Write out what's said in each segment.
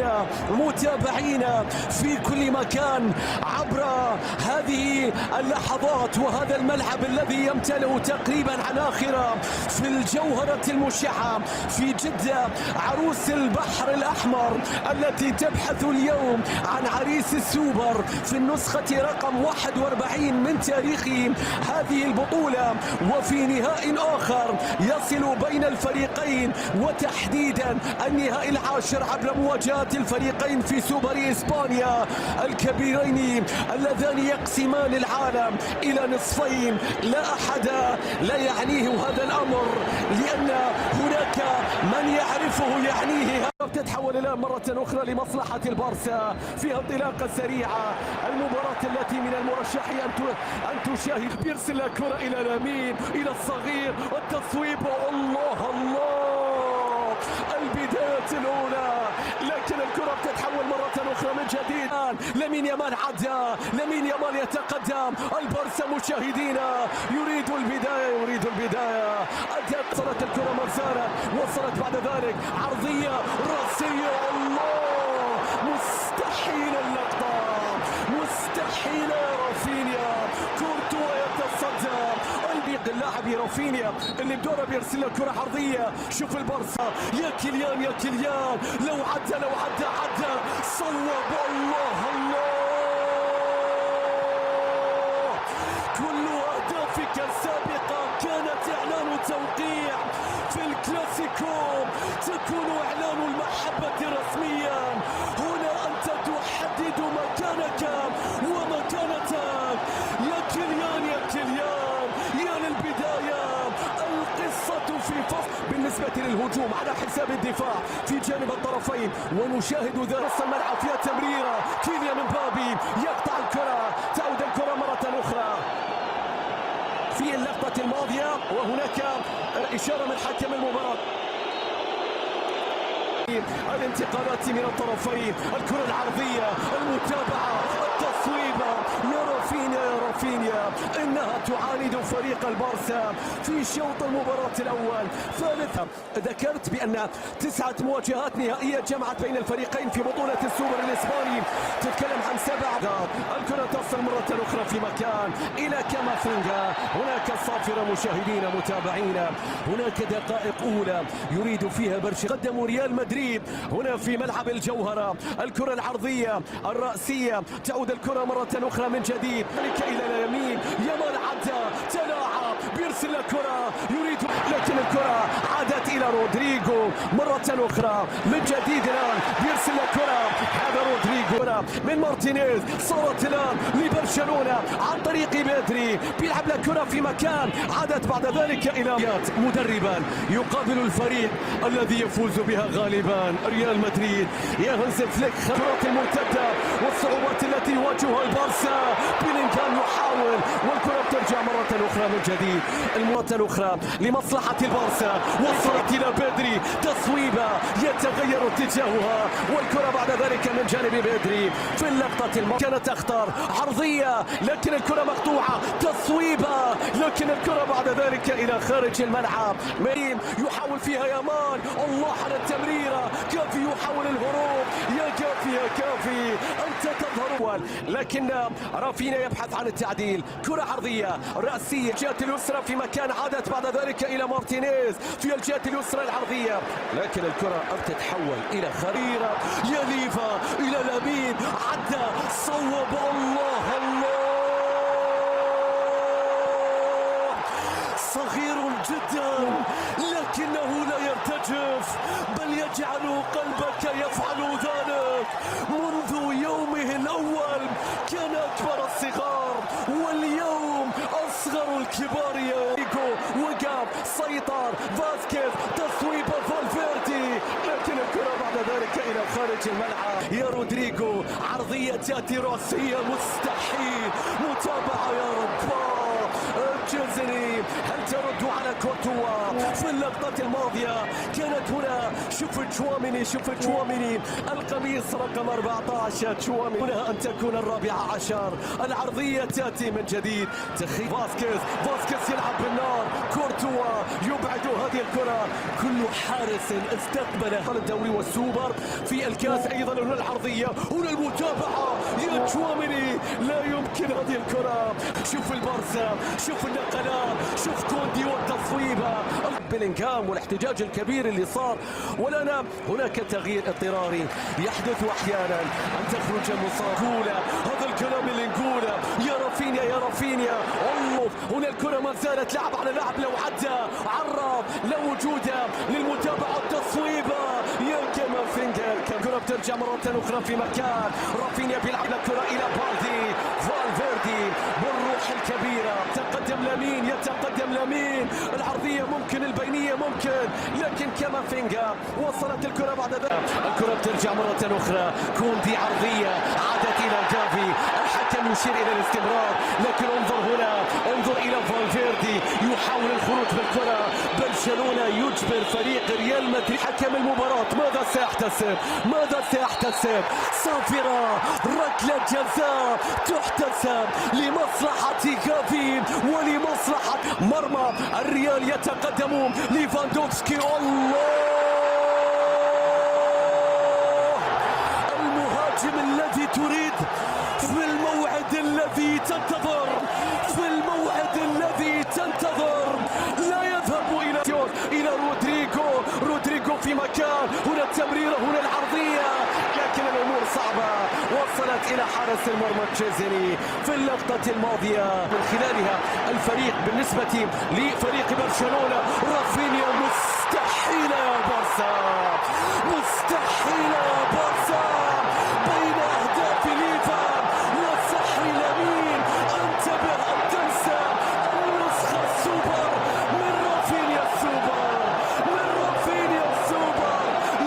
مشاهدينا متابعينا في كل مكان عبر هذه اللحظات وهذا الملعب الذي يمتلئ تقريبا عناخر في الجوهرة المشعة في جدة، عروس البحر الأحمر التي تبحث اليوم عن عريس السوبر في النسخة رقم 41 من تاريخ هذه البطولة، وفي نهائي آخر يصل بين الفريقين وتحديدا النهائي العاشر عبر مواجهة الفريقين في سوبر إسبانيا الكبيرين اللذان يقسمان العالم إلى نصفين. لا أحد لا يعنيه هذا الأمر، لأن هناك من يعرفه يعنيه. تتحول الآن مرة أخرى لمصلحة البارسا فيها انطلاقة سريعة. المباراة التي من المرشح أن تشاهد. بيرسل الكرة إلى لامين، إلى الصغير، التصويب. الله الله، البداية الأولى، لكن الكرة تتحول مرة أخرى من جديد. لامين يامال عدى، لامين يامال يتقدم. البارسا مشاهدينا يريد البداية. وصلت الكرة مرسالة، وصلت بعد ذلك عرضية رأسية. الله، مستحيل اللقطة، مستحيل. رافينيا كورتوا يتصدى، اللاعب رافينيا اللي بدوره بيرسل له كرة عرضية. شوف البارسا، يا كيليان يا كيليان، لو عدى صوب. الله الله، كل أهدافك السابقة كانت إعلان توقيع في الكلاسيكو، تكون إعلان المحبة رسميا. هنا أنت تحدد مكانك ومكانتك. يا كيليان يا كيليان، يا للبداية. القصة في فصل بالنسبة للهجوم على حساب الدفاع في جانب الطرفين، ونشاهد ذا نص الملعب فيها تمريرة. كيليان مبابي يقطع الكرة، تعود الكرة مرة أخرى في اللقطة الماضية، وهناك إشارة من حكم المباراة. الانتقالات من الطرفين، الكرة العرضية، المتابعة، التصويبة. يا رافينيا إنها تعاند فريق البارسا في شوط المباراة الأول. ثالثا، ذكرت بأن 9 مواجهات نهائية جمعت بين الفريقين في بطولة السوبر الإسباني، تتكلم عن 7. الكرة تصل مرة أخرى في مكان إلى كامافينجا. هناك الصافرة مشاهدينا متابعينا، هناك دقائق أولى يريد فيها برشلونة. قدموا ريال مدريد هنا في ملعب الجوهرة. الكرة العرضية الرأسية، تعود الكرة مرة أخرى من جديد إلى اليمين. يامال عدى، تلاعب، بيرسل الكرة، يريد، لكن الكرة عادت إلى رودريغو مرة أخرى من جديد. الآن بيرسل الكرة، هذا رودريغو من مارتينيز، صارت الآن لبرشلونة عن طريق بيدري، بيلعب الكرة في مكان، عادت بعد ذلك إلى مدربا يقابل الفريق الذي يفوز بها غالبا ريال مدريد. يا هانز فليك، خبرات المرتدة والصعوبات التي يواجهها البارسا. بيلينغهام يحاول، والكرة ترجع مرة أخرى من جديد. المرة الأخرى لمصلحة البارسا، وصلت إلى بيدري، تصويبة يتغير اتجاهها، والكرة بعد ذلك من جانب بيدري في اللقطة كانت أخطر، عرضية لكن الكرة مقطوعة، تصويبة لكن الكرة بعد ذلك إلى خارج الملعب. مريم يحاول فيها يامال، الله على التمريرة. كافي يحاول الهروب، يا كافي يا كافي أنت تظهر، لكن رافينيا يبحث عن التعديل. كرة عرضية رأسية الجهة اليسرى في مكان، عادت بعد ذلك إلى مارتينيز في الجهة اليسرى العرضية، لكن الكرة تتحول إلى خريرة. يا ليفا إلى لامين، عدى، صوب. الله الله، صغير جدا لكنه لا يرتجف، بل يجعل قلبك يفعل ذلك. منذ يومه الأول كان أكبر الصغار، واليوم أصغر الكبار. ياريكو وقام، سيطر، فاسكيز، تصويبة فالفيردي، لكن الكرة بعد ذلك إلى خارج الملعب. يا رودريغو، عرضية تأتي رأسية، مستحيل. متابعة يا رب، تشيزني. هل ترد على كورتوا في اللقطة الماضية؟ كانت هنا شوف تشواميني القميص رقم 14 تشواميني. هنا أن تكون 14. العرضية تأتي من جديد. تخيل فاسكيز يلعب بالنار. كورتوا يبعد هذه الكرة. كل حارس استقبل الدوري والسوبر في الكاس أيضا. هنا العرضية، هنا المتابعة يا تشواميني. لا يمكن هذه الكرة. شوف البارسا، شوف النقلات، شوف كوندي والتصويبة. بيلينغهام والاحتجاج الكبير اللي صار. ولنا هناك تغيير اضطراري يحدث احيانا ان تخرج المصاب. هذا الكلام اللي نقوله يا رافينيا الله. هنا الكرة ما زالت لعب على لعب. لو عدى عرض لا وجود للمتابعة. التصويبة يا كامافينجا. الكرة بترجع مرة أخرى في مكان. رافينيا بيلعب الكرة إلى فالفيردي بالروح الكبيرة. يتقدم لمين. العرضية ممكن، البينية ممكن، لكن كامافينجا وصلت الكرة بعد ذلك. الكرة بترجع مرة أخرى. كوندي عرضية عادت إلى جافي. الحكم يشير إلى الاستمرار، لكن انظر إلى فالفيردي يحاول الخروج بالكرة. برشلونة يجبر فريق ريال مدريد. حكم المباراة ماذا سيحتسب؟ صافرة، ركلة جزاء تحتسب لمصلحة جافي ولمصلحة مرمى الريال. يتقدم ليفاندوفسكي. الله، المهاجم الذي تريد في الموعد الذي تنتظر، لا يذهب إلى رودريغو في مكان. هنا التمريرة، هنا العرضية، لكن الأمور صعبة. وصلت إلى حارس المرمى تشيزني في اللقطة الماضية. من خلالها الفريق بالنسبة لفريق برشلونة. رافينيا مستحيل يا بارسا بين أهداف ليفا والسحر اليمين. انتبه أن تنسى النسخة السوبر من رافينيا السوبر.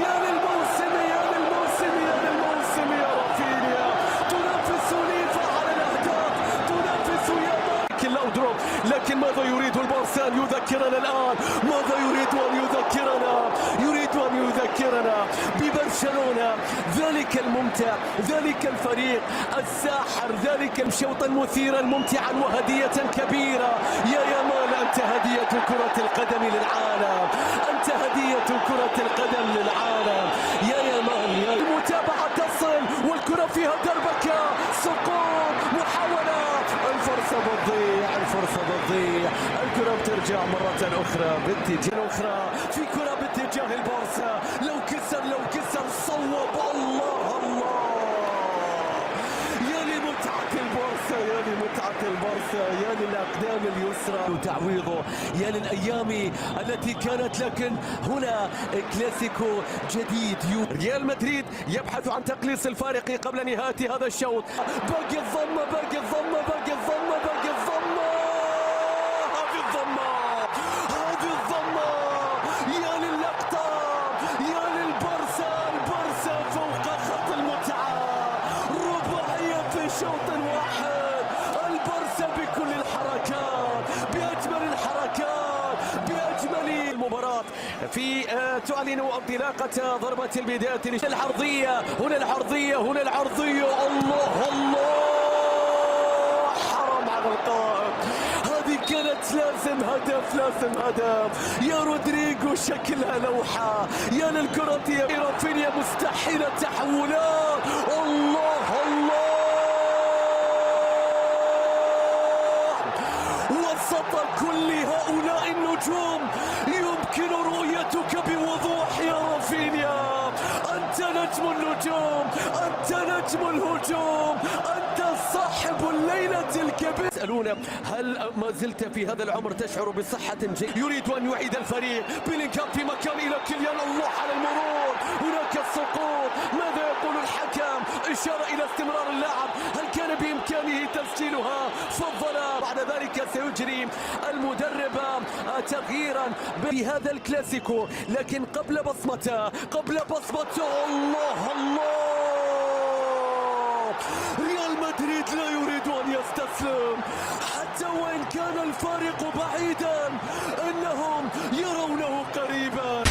يا للموسم يا رافينيا. تنافس ليفا على الأهداف، تنافس يا الأودروب. لكن ماذا يريد البارسا أن يذكرنا الآن؟ ماذا يريد أن يذكرنا ببرشلونة، ذلك الممتع، ذلك الفريق الساحر، ذلك الشوطا مثيرا ممتعا وهدية كبيرة. يا يامال، أنت هدية كرة القدم للعالم. يا يامال، يا المتابعة تصل والكرة فيها دربكة، سقوط، محاولة، الفرصة بتضيع. الكرة بترجع مرة أخرى في كرة باتجاه البارسا. لو كسر صوب. الله، يا لمتعة البارسا، يا للأقدام اليسرى وتعويضه، يا للأيام التي كانت. لكن هنا كلاسيكو جديد. ريال مدريد يبحث عن تقليص الفارق قبل نهاية هذا الشوط. باقي الضمة. هذه الضمة يا للقطة، يا للبارسا. البارسا فوق خط المتعة. رباعية في شوط واحد. البارسا بكل الحركات، بأجمل الحركات، بأجمل المباراة. في تعلن انطلاقة ضربة البداية. هنا العرضية. الله، حرام على القائد. هذه كانت لازم هدف. يا رودريغو شكلها لوحة. يا للكرة يا رافينيا، مستحيل التحولات. الله، وسط كل هؤلاء النجوم يمكن رؤيتك بوضوح يا رافينيا. أنت نجم النجوم، أنت نجم الهجوم، أنت صاحب الليلة الكبيرة. يسألون هل ما زلت في هذا العمر تشعر بصحة جيدة؟ يريد أن يعيد الفريق. بيلينغهام في مكان إلى كيليان. الله على المرور. هناك السقوط. ماذا يقول الحكم؟ إشارة إلى استمرار اللعب. هل كان بإمكانه تسجيلها؟ فضل. بعد ذلك سيجري المدرب تغييرا بهذا الكلاسيكو، لكن قبل بصمته. الله، ريال مدريد لا يريد أن يستسلم. حتى وإن كان الفارق بعيدا إنهم يرونه قريبا.